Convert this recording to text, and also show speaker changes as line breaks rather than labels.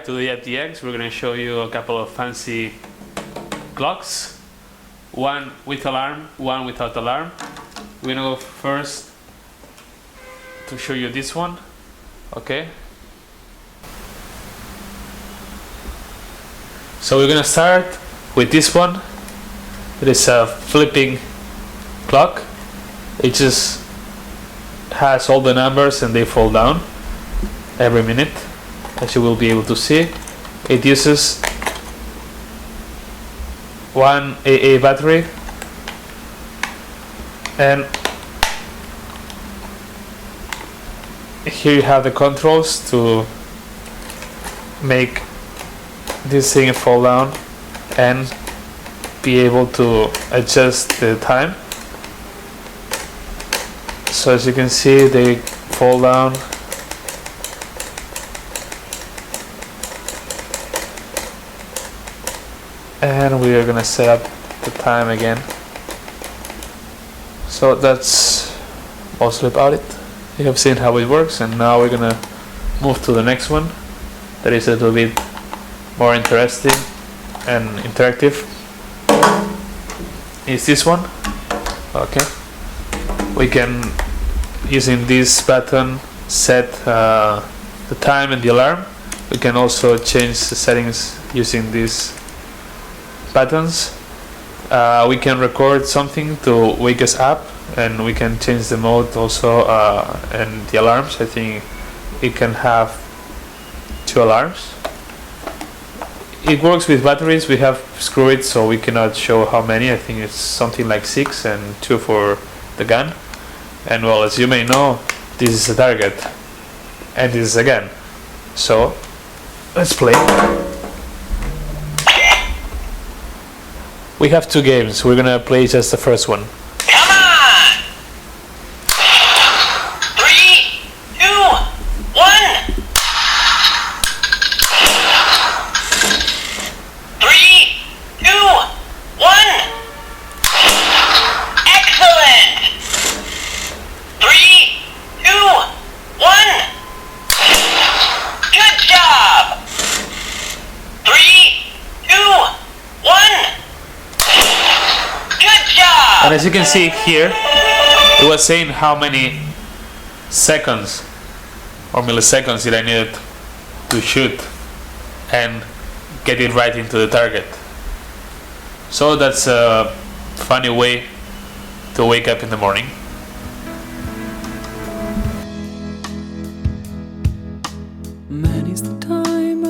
today at DX we're going to show you a couple of fancy clocks. One with alarm, one without alarm. We're going to go first to show you this one. Okay. So we're going to start with this one. It is a flipping clock. It just has all the numbers and they fall down every minute, as you will be able to see. It uses one AA battery, and here you have the controls to make this thing fall down and be able to adjust the time. So as you can see, they fall down. And we are gonna set up the time again. So that's mostly about it. You have seen how it works, and now we're gonna move to the next one that is a little bit more interesting and interactive. Is this one. Okay. We can, using this button, set the time and the alarm. We can also change the settings using these buttons. We can record something to wake us up, and we can change the mode also, and the alarms. I think it can have 2 alarms. It works with batteries. We have screwed it, so we cannot show how many. I think it's something like 6 and 2 for the gun. And well, as you may know, this is a target, and this is a gun. So let's play. We have 2 games. We're gonna play just the first one.
Come on! 3, 2, 1. 3, 2, 1. Excellent! 3, 2, 1. Good job! 3, 2, 1. Good job!
And as you can see here, it was saying how many seconds or milliseconds that I needed to shoot and get it right into the target. So that's a funny way to wake up in the morning.
Many's the time